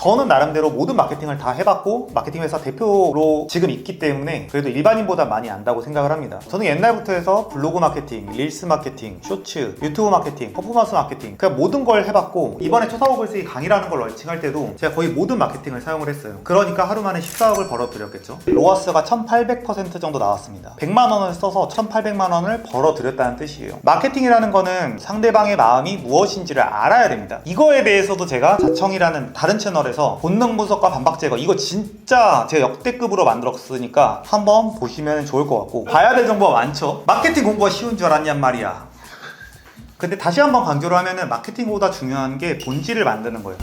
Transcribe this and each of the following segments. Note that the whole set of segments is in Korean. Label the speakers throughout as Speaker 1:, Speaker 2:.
Speaker 1: 저는 나름대로 모든 마케팅을 다 해봤고 마케팅 회사 대표로 지금 있기 때문에 그래도 일반인보다 많이 안다고 생각을 합니다. 저는 옛날부터 해서 블로그 마케팅, 릴스 마케팅, 쇼츠, 유튜브 마케팅, 퍼포먼스 마케팅 그냥 모든 걸 해봤고 이번에 초사고 글쓰기 강의라는 걸 런칭할 때도 제가 거의 모든 마케팅을 사용을 했어요. 그러니까 하루 만에 14억을 벌어들였겠죠. 로아스가 1800% 정도 나왔습니다. 100만 원을 써서 1800만 원을 벌어들였다는 뜻이에요. 마케팅이라는 거는 상대방의 마음이 무엇인지를 알아야 됩니다. 이거에 대해서도 제가 자청이라는 다른 채널에서 본능 분석과 반박 제거 이거 진짜 제가 역대급으로 만들었으니까 한번 보시면 좋을 것 같고 봐야 될 정보가 많죠. 마케팅 공부가 쉬운 줄 알았냔 말이야. 근데 다시 한번 강조를 하면은 마케팅보다 중요한 게 본질을 만드는 거예요.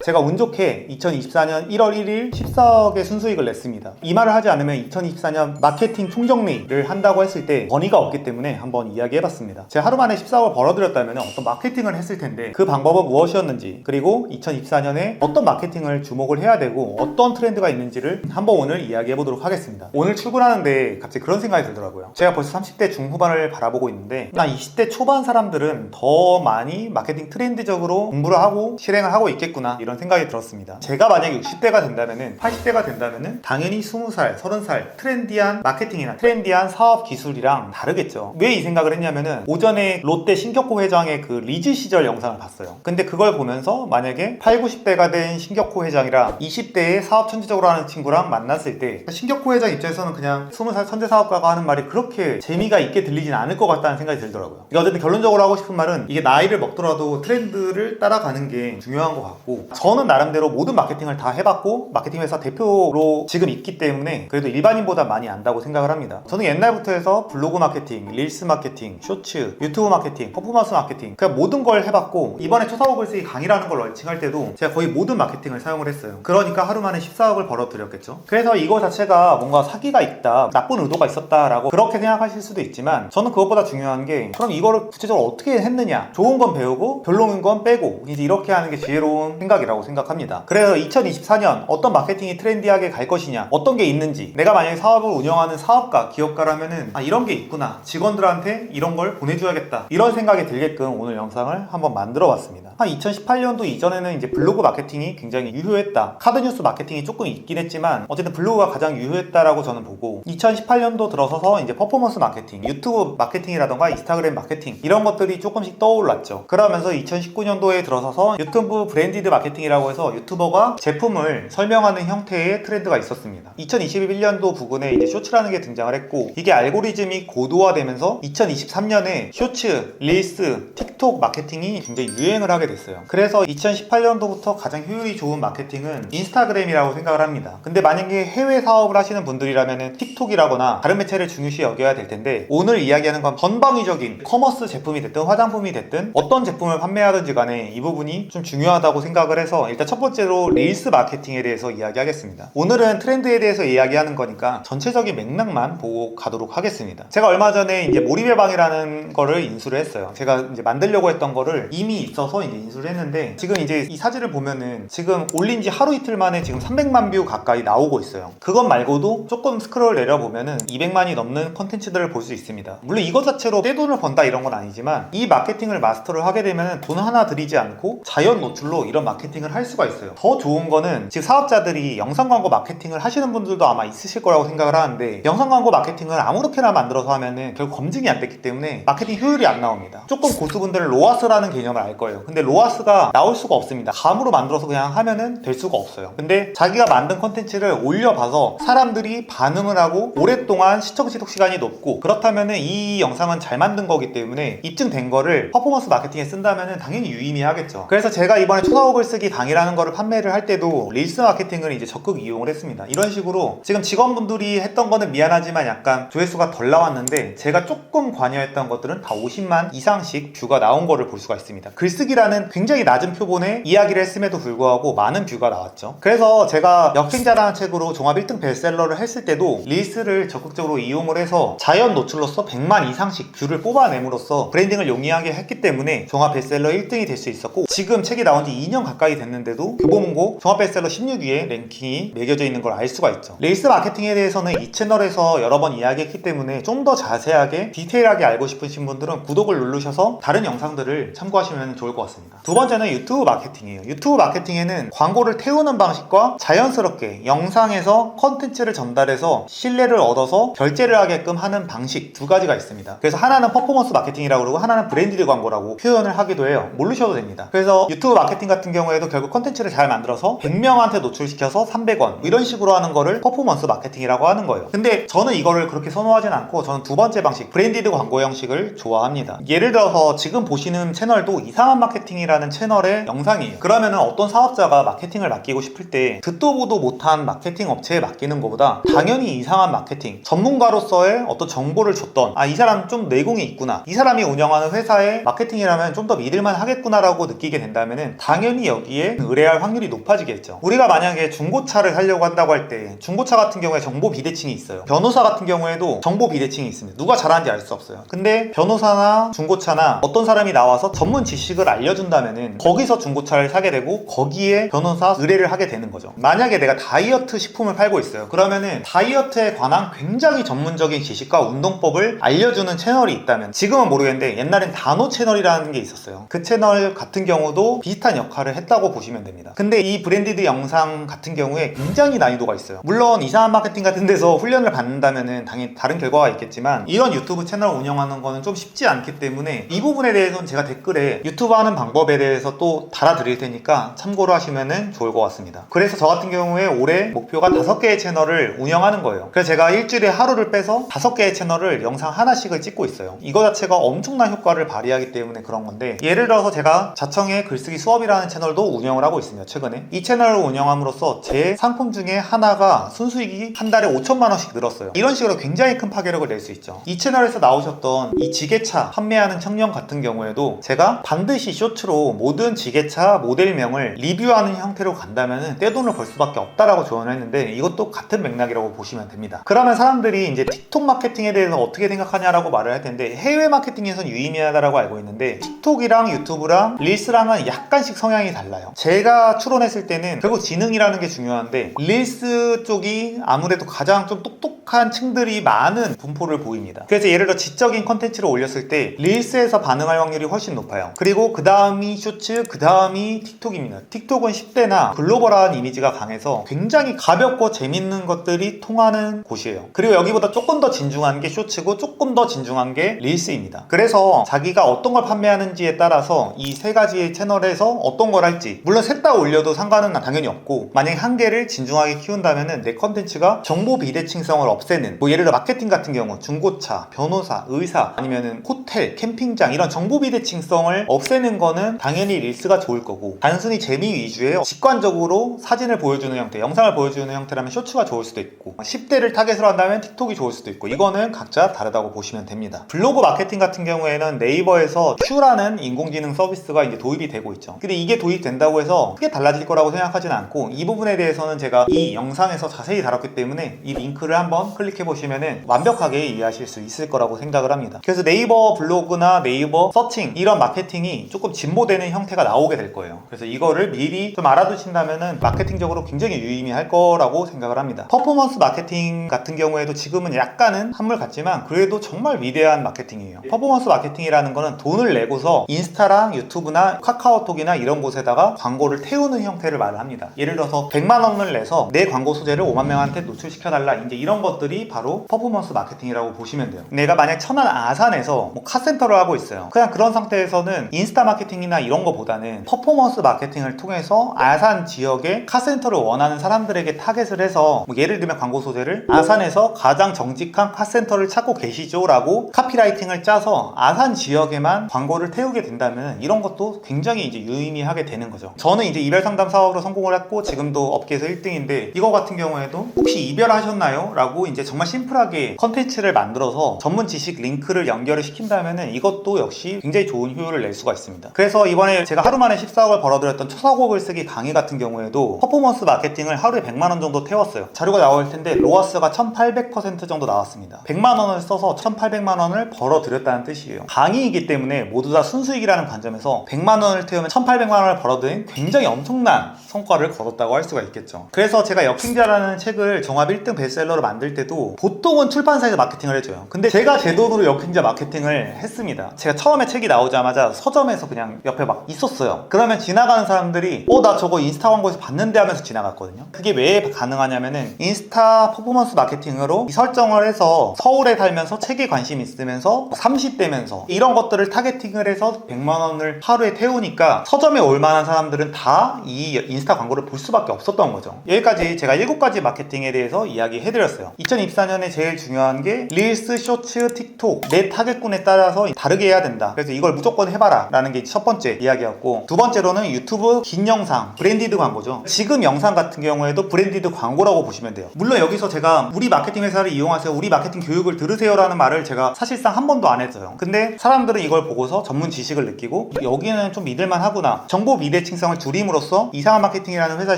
Speaker 1: 제가 운 좋게 2024년 1월 1일 14억의 순수익을 냈습니다. 이 말을 하지 않으면 2024년 마케팅 총정리를 한다고 했을 때 건의가 없기 때문에 한번 이야기해봤습니다. 제가 하루 만에 14억을 벌어들였다면 어떤 마케팅을 했을 텐데 그 방법은 무엇이었는지 그리고 2024년에 어떤 마케팅을 주목을 해야 되고 어떤 트렌드가 있는지를 한번 오늘 이야기해보도록 하겠습니다. 오늘 출근하는데 갑자기 그런 생각이 들더라고요. 제가 벌써 30대 중후반을 바라보고 있는데 난 20대 초반 사람들은 더 많이 마케팅 트렌드적으로 공부를 하고 실행을 하고 있겠구나 이런 생각이 들었습니다. 제가 만약에 60대가 된다면은 80대가 된다면은 당연히 20살, 30살 트렌디한 마케팅이나 트렌디한 사업 기술이랑 다르겠죠. 왜 이 생각을 했냐면은 오전에 롯데 신격호 회장의 그 리즈 시절 영상을 봤어요. 근데 그걸 보면서 만약에 8, 90대가 된 신격호 회장이랑 20대에 사업 천재적으로 하는 친구랑 만났을 때 신격호 회장 입장에서는 그냥 20살 천재 사업가가 하는 말이 그렇게 재미가 있게 들리진 않을 것 같다는 생각이 들더라고요. 어쨌든 결론적으로 하고 싶은 말은 이게 나이를 먹더라도 트렌드를 따라가는 게 중요한 것 같고 저는 나름대로 모든 마케팅을 다 해봤고 마케팅 회사 대표로 지금 있기 때문에 그래도 일반인보다 많이 안다고 생각을 합니다. 저는 옛날부터 해서 블로그 마케팅, 릴스 마케팅, 쇼츠, 유튜브 마케팅, 퍼포먼스 마케팅 그냥 모든 걸 해봤고 이번에 초사고 글쓰기 강의라는 걸 런칭할 때도 제가 거의 모든 마케팅을 사용을 했어요. 그러니까 하루 만에 14억을 벌어들였겠죠. 그래서 이거 자체가 뭔가 사기가 있다, 나쁜 의도가 있었다라고 그렇게 생각하실 수도 있지만 저는 그것보다 중요한 게 그럼 이거를 구체적으로 어떻게 했느냐, 좋은 건 배우고 별로인 건 빼고 이제 이렇게 하는 게 지혜로운 생각이라고 생각합니다. 그래서 2024년 어떤 마케팅이 트렌디하게 갈 것이냐, 어떤 게 있는지 내가 만약에 사업을 운영하는 사업가, 기업가라면은 아 이런 게 있구나, 직원들한테 이런 걸 보내줘야겠다 이런 생각이 들게끔 오늘 영상을 한번 만들어 봤습니다. 한 2018년도 이전에는 이제 블로그 마케팅이 굉장히 유효했다, 카드뉴스 마케팅이 조금 있긴 했지만 어쨌든 블로그가 가장 유효했다라고 저는 보고 2018년도 들어서서 이제 퍼포먼스 마케팅, 유튜브 마케팅이라던가 인스타그램 마케팅 이런 것들이 조금씩 떠올랐죠. 그러면서 2019년도에 들어서서 유튜브 브랜디드 마케팅이라고 해서 유튜버가 제품을 설명하는 형태의 트렌드가 있었습니다. 2021년도 부근에 이제 쇼츠라는 게 등장을 했고 이게 알고리즘이 고도화되면서 2023년에 쇼츠, 릴스, 틱톡 마케팅이 굉장히 유행을 하게 됐어요. 그래서 2018년도부터 가장 효율이 좋은 마케팅은 인스타그램이라고 생각을 합니다. 근데 만약에 해외 사업을 하시는 분들이라면 틱톡이라거나 다른 매체를 중요시 여겨야 될 텐데 오늘 이야기하는 건 전방위적인 커머스 제품이 됐든 화장품이 됐든 어떤 제품을 판매하든지 간에 이 부분이 좀 중요하다고 생각을 해서 일단 첫 번째로 릴스 마케팅에 대해서 이야기하겠습니다. 오늘은 트렌드에 대해서 이야기하는 거니까 전체적인 맥락만 보고 가도록 하겠습니다. 제가 얼마 전에 이제 몰입의 방이라는 거를 인수를 했어요. 제가 이제 만들려고 했던 거를 이미 있어서 이제 인수를 했는데 지금 이제 이 사진을 보면은 지금 올린 지 하루 이틀 만에 지금 300만 뷰 가까이 나오고 있어요. 그것 말고도 조금 스크롤 내려보면은 200만이 넘는 컨텐츠들을 볼 수 있습니다. 물론 이것 자체로 떼돈을 번다 이런 건 아니지만 이 마케팅을 마스터를 하게 되면은 돈 하나 들이지 않고 자연 노출로 이런 마케팅을 할 수가 있어요. 더 좋은 거는 지금 사업자들이 영상 광고 마케팅을 하시는 분들도 아마 있으실 거라고 생각을 하는데 영상 광고 마케팅을 아무렇게나 만들어서 하면은 결국 검증이 안 됐기 때문에 마케팅 효율이 안 나옵니다. 조금 고수분들은 로아스라는 개념을 알 거예요. 근데 로아스가 나올 수가 없습니다. 감으로 만들어서 그냥 하면은 될 수가 없어요. 근데 자기가 만든 컨텐츠를 올려봐서 사람들이 반응을 하고 오랫동안 시청 지속 시간이 높고 그렇다면은 이 영상은 잘 만든 거기 때문에 입증된 거를 퍼포먼스 마케팅에 쓴다면은 당연히 유의미하겠죠. 그래서 제가 이번에 초사고 글쓰기 강의라는 거를 판매를 할 때도 릴스 마케팅을 이제 적극 이용을 했습니다. 이런 식으로 지금 직원분들이 했던 거는 미안하지만 약간 조회수가 덜 나왔는데 제가 조금 관여했던 것들은 다 50만 이상씩 뷰가 나온 거를 볼 수가 있습니다. 글쓰기라는 굉장히 낮은 표본의 이야기를 했음에도 불구하고 많은 뷰가 나왔죠. 그래서 제가 역행자라는 책으로 종합 1등 베스트셀러를 했을 때도 릴스를 적극적으로 이용을 해서 자연 노출로서 100만 이상씩 뷰를 뽑아냄으로써 브랜딩을 용이하게 했기 때문에 종합 베스트셀러 1등이 될 수 있었고, 지금 책이 나온 지 2년 가까이 됐는데도 교보문고 종합 베스트셀러 16위에 랭킹이 매겨져 있는 걸 알 수가 있죠. 릴스 마케팅에 대해서는 이 채널에서 여러 번 이야기했기 때문에 좀 더 자세하게 디테일하게 알고 싶으신 분들은 구독을 누르셔서 다른 영상들을 참고하시면 좋을 것 같습니다. 두 번째는 유튜브 마케팅이에요. 유튜브 마케팅에는 광고를 태우는 방식과 자연스럽게 영상에서 컨텐츠를 전달해서 신뢰를 얻어서 결제를 하게끔 하는 방식 두 가지가 있습니다. 그래서 하나는 퍼포먼스 마케팅이라고 그러고 하나는 브랜디드 광고라고 표현을 하기도 해요. 모르셔도 됩니다. 그래서 유튜브 마케팅 같은 경우에도 결국 컨텐츠를 잘 만들어서 100명한테 노출시켜서 300원 이런 식으로 하는 거를 퍼포먼스 마케팅이라고 하는 거예요. 근데 저는 이거를 그렇게 선호하진 않고 저는 두 번째 방식 브랜디드 광고 형식을 좋아합니다. 예를 들어서 지금 보시는 채널도 이상한 마케팅이라는 채널의 영상이에요. 그러면은 어떤 사업자가 마케팅을 맡기고 싶을 때 듣도 보도 못한 마케팅 업체에 맡기는 것보다 당연히 이상한 마케팅 전문가로서의 어떤 정보를 줬던 이 사람 좀 내공이 있구나, 이 사람이 운영하는 회사의 마케팅이라면 좀 더 믿을만 하겠구나 라고 느끼게 된다면은 당연히 여기에 의뢰할 확률이 높아지겠죠. 우리가 만약에 중고차를 사려고 한다고 할 때 중고차 같은 경우에 정보 비대칭이 있어요. 변호사 같은 경우에도 정보 비대칭이 있습니다. 누가 잘하는지 알 수 없어요. 근데 변호사나 중고차나 어떤 사람이 나와서 전문 지식을 알려준다면은 거기서 중고차를 사게 되고 거기에 변호사 의뢰를 하게 되는 거죠. 만약에 내가 다이어트 식품을 팔고 있어요. 그러면은 다이어트에 관한 굉장히 전문적인 지식과 운동법을 알려주는 채널이 있다면, 지금은 모르겠는데 옛날엔 단호 채널이라는 게 있었어요. 그 채널 같은 경우도 비슷한 역할을 했다고 보시면 됩니다. 근데 이 브랜디드 영상 같은 경우에 굉장히 난이도가 있어요. 물론 이상한 마케팅 같은 데서 훈련을 받는다면은 당연히 다른 결과가 있겠지만 이런 유튜브 채널 운영하는 거는 좀 쉽지 않기 때문에 이 부분에 대해서는 제가 댓글에 유튜브 하는 방법에 대해서 또 달아드릴 테니까 참고로 하시면 좋을 것 같습니다. 그래서 저 같은 경우에 올해 목표가 5개의 채널을 운영하는 거예요. 그래서 제가 일주일에 하루를 빼서 5개의 채널을 영상 하나씩을 찍고 있어요. 이거 자체가 엄청난 효과를 발휘하기 때문에 그런 건데, 예를 들어서 제가 자청의 글쓰기 수업이라는 채널도 운영을 하고 있습니다. 최근에 이 채널을 운영함으로써 제 상품 중에 하나가 순수익이 한 달에 5천만 원씩 늘었어요. 이런 식으로 굉장히 큰 파괴력을 낼 수 있죠. 이 채널에서 나오셨던 이 지게차 판매하는 청년 같은 경우에도 제가 반드시 쇼츠로 모든 지게차 모델명을 리뷰하는 형태로 간다면 떼돈을 벌 수밖에 없다라고 조언을 했는데, 이것도 같은 맥락이라고 보시면 됩니다. 그러면 사람들이 이제 틱톡 마케팅에 대해서 어떻게 생각하냐라고 말을 할 텐데, 해외 마케팅에선 유의미하다라고 알고 있는데 틱톡이랑 유튜브랑 릴스랑은 약간씩 성향이 달라요. 제가 추론했을 때는 결국 지능이라는 게 중요한데 릴스 쪽이 아무래도 가장 좀 똑똑한 층들이 많은 분포를 보입니다. 그래서 예를 들어 지적인 컨텐츠를 올렸을 때 릴스에서 반응할 확률이 훨씬 높아요. 그리고 그 다음이 쇼츠, 그 다음이 틱톡입니다. 틱톡은 10대나 글로벌한 이미지가 강해서 굉장히 가볍고 재밌는 것들이 통하는 곳이에요. 그리고 여기보다 조금 더 진중한 게 쇼츠고 조금 더 진중한 게 릴스입니다. 그래서 자기가 어떤 걸 판매하는지에 따라서 이 세 가지의 채널에서 어떤 걸 할지, 물론 셋 다 올려도 상관은 당연히 없고, 만약에 한 개를 진중하게 키운다면 내 컨텐츠가 정보 비대칭성을 없애는, 예를 들어 마케팅 같은 경우 중고차, 변호사, 의사, 아니면은 호텔, 캠핑장 이런 정보 비대칭성을 없애는 거는 당연히 릴스가 좋을 거고, 단순히 재미 위주의 직관적으로 사진을 보여주는 형태, 영상을 보여주는 형태라면 쇼츠가 좋을 수도 있고, 10대를 타겟으로 한다면 틱톡이 좋을 수도 있고, 이거는 각자 다르다고 보시면 됩니다. 블로그 마케팅 같은 경우에는 네이버에서 Q라는 인공지능 서비스가 이제 도입이 되고 있죠. 근데 이게 도입된다고 해서 크게 달라질 거라고 생각하진 않고, 이 부분에 대해서는 제가 이 영상에서 자세히 다뤘기 때문에 이 링크를 한번 클릭해 보시면 완벽하게 이해하실 수 있을 거라고 생각을 합니다. 그래서 네이버 블로그나 네이버 서칭 이런 마케팅이 조금 진보되는 형태가 나오게 될 거예요. 그래서 이거를 미리 좀 알아두신다면 마케팅적으로 굉장히 유의미할 거라고 생각을 합니다. 퍼포먼스 마케팅 같은 경우에도 지금은 약간은 한물 같지만 그래도 정말 위대한 마케팅이에요. 퍼포먼스 마케팅이라는 거는 돈을 내고서 인스타랑 유튜브나 카카오톡이나 이런 곳에다가 광고를 태우는 형태를 말을 합니다. 예를 들어서 100만 원을 내서 내 광고 소재를 5만 명한테 노출시켜달라, 이제 이런 것들이 바로 퍼포먼스 마케팅이라고 보시면 돼요. 내가 만약 천안 아산에서 카센터를 하고 있어요. 그냥 그런 상태에서는 인스타 마케팅이나 이런 거보다는 퍼포먼스 마케팅을 통해서 아산 지역의 카센터를 원하는 사람들에게 타겟을 해서 예를 들면 광고 소재를 아산에서 가장 정직한 카센터를 찾고 계시죠 라고 카피라이팅을 짜서 아산 지역에만 광고를 태우게 된다면 이런 것도 굉장히 이제 유의미하게 되는 거죠. 저는 이제 이별 상담 사업으로 성공을 했고 지금도 업계에서 1등인데, 이거 같은 경우에도 혹시 이별하셨나요? 라고 이제 정말 심플하게 컨텐츠를 만들어서 전문 지식 링크를 연결을 시킨다면 이것도 역시 것들이 굉장히 좋은 효율을 낼 수가 있습니다. 그래서 이번에 제가 하루 만에 14억을 벌어들였던 초사고 글쓰기 강의 같은 경우에도 퍼포먼스 마케팅을 하루에 100만원 정도 태웠어요. 자료가 나올 텐데 로아스가 1800% 정도 나왔습니다. 100만원을 써서 1800만원을 벌어들였다는 뜻이에요. 강의이기 때문에 모두 다 순수익이라는 관점에서 100만원을 태우면 1800만원을 벌어들인 굉장히 엄청난 성과를 거뒀다고 할 수가 있겠죠. 그래서 제가 역행자라는 책을 종합 1등 베스트셀러로 만들 때도 보통은 출판사에서 마케팅을 해줘요. 근데 제가 제 돈으로 역행자 마케팅을 했습니다. 제가 처음에 책이 나오자마자 서점에서 그냥 옆에 막 있었어요. 그러면 지나가는 사람들이 나 저거 인스타 광고에서 봤는데 하면서 지나갔거든요. 그게 왜 가능하냐면은 인스타 퍼포먼스 마케팅으로 설정을 해서 서울에 살면서 책에 관심이 있으면서 30대면서 이런 것들을 타겟팅을 해서 100만원을 하루에 태우니까 서점에 올 만한 사람들은 다 이 인스타 광고를 볼 수밖에 없었던 거죠. 여기까지 제가 7가지 마케팅에 대해서 이야기해드렸어요. 2024년에 제일 중요한 게 릴스, 쇼츠, 틱톡 내 타겟군에 따라서 다르게 해야 된다. 그래서 이걸 무조건 해봐라 라는 게 첫 번째 이야기였고, 두 번째로는 유튜브 긴 영상 브랜디드 광고죠. 지금 영상 같은 경우에도 브랜디드 광고라고 보시면 돼요. 물론 여기서 제가 우리 마케팅 회사를 이용하세요, 우리 마케팅 교육을 들으세요 라는 말을 제가 사실상 한 번도 안 했어요. 근데 사람들은 이걸 보고서 전문 지식을 느끼고 여기는 좀 믿을만 하구나, 정보 비대칭성을 줄임으로써 이상한 마케팅이라는 회사에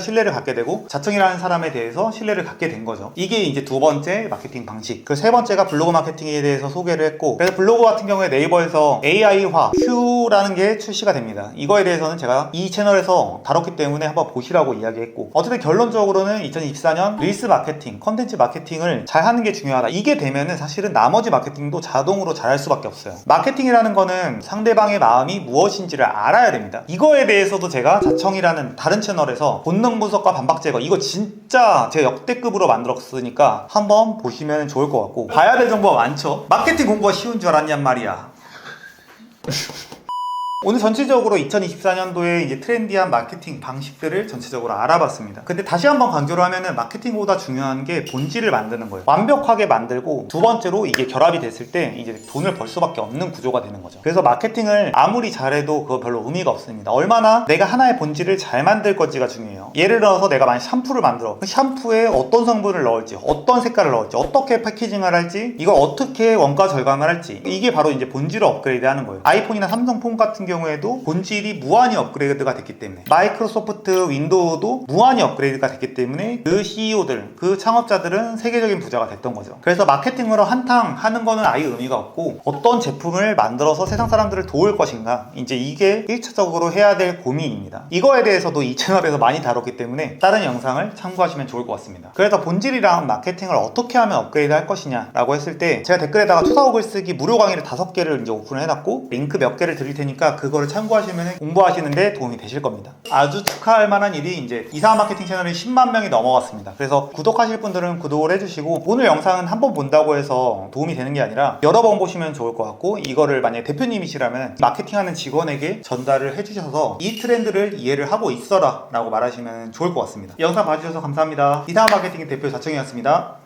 Speaker 1: 신뢰를 갖게 되고 자청이라는 사람에 대해서 신뢰를 갖게 된 거죠. 이게 이제 두 번째 마케팅 방식. 그 세 번째가 블로그 마케팅에 대해서 소개를 했고, 그래서 블로그 같은 경우에 네이버에서 AI화 Q라는 게 출시가 됩니다. 이거에 대해서는 제가 이 채널에서 다뤘기 때문에 한번 보시라고 이야기했고, 어쨌든 결론적으로는 2024년 릴스 마케팅, 컨텐츠 마케팅을 잘 하는 게 중요하다. 이게 되면은 사실은 나머지 마케팅도 자동으로 잘할 수밖에 없어요. 마케팅이라는 거는 상대방의 마음이 무엇인지를 알아야 됩니다. 이거에 대해서도 제가 자청이라는 다른 채널에서 본능 분석과 반박 제거, 이거 진짜 제 역대급으로 만들었으니까 한번 보시면 좋을 것 같고, 봐야 될 정보가 많죠. 마케팅 공부가 쉬운 줄 알았냔 말이야. 오늘 전체적으로 2024년도에 이제 트렌디한 마케팅 방식들을 전체적으로 알아봤습니다. 근데 다시 한번 강조를 하면은 마케팅보다 중요한 게 본질을 만드는 거예요. 완벽하게 만들고, 두 번째로 이게 결합이 됐을 때 이제 돈을 벌 수밖에 없는 구조가 되는 거죠. 그래서 마케팅을 아무리 잘해도 그거 별로 의미가 없습니다. 얼마나 내가 하나의 본질을 잘 만들 건지가 중요해요. 예를 들어서 내가 만약 샴푸를 만들어. 그 샴푸에 어떤 성분을 넣을지, 어떤 색깔을 넣을지, 어떻게 패키징을 할지, 이걸 어떻게 원가 절감을 할지, 이게 바로 이제 본질을 업그레이드 하는 거예요. 아이폰이나 삼성폰 같은 경우에도 본질이 무한히 업그레이드가 됐기 때문에, 마이크로소프트 윈도우도 무한히 업그레이드가 됐기 때문에 그 CEO들, 그 창업자들은 세계적인 부자가 됐던 거죠. 그래서 마케팅으로 한탕 하는 거는 아예 의미가 없고, 어떤 제품을 만들어서 세상 사람들을 도울 것인가, 이제 이게 1차적으로 해야 될 고민입니다. 이거에 대해서도 이 채널에서 많이 다뤘기 때문에 다른 영상을 참고하시면 좋을 것 같습니다. 그래서 본질이랑 마케팅을 어떻게 하면 업그레이드 할 것이냐 라고 했을 때, 제가 댓글에다가 초사고 글쓰기 무료 강의를 5개를 이제 오픈을 해놨고, 링크 몇 개를 드릴 테니까 그거를 참고하시면 공부하시는데 도움이 되실 겁니다. 아주 축하할 만한 일이 이제 이상한 마케팅 채널이 10만 명이 넘어갔습니다. 그래서 구독하실 분들은 구독을 해주시고, 오늘 영상은 한 번 본다고 해서 도움이 되는 게 아니라 여러 번 보시면 좋을 것 같고, 이거를 만약에 대표님이시라면 마케팅하는 직원에게 전달을 해주셔서 이 트렌드를 이해를 하고 있어라 라고 말하시면 좋을 것 같습니다. 영상 봐주셔서 감사합니다. 이상한 마케팅 대표 자청이었습니다.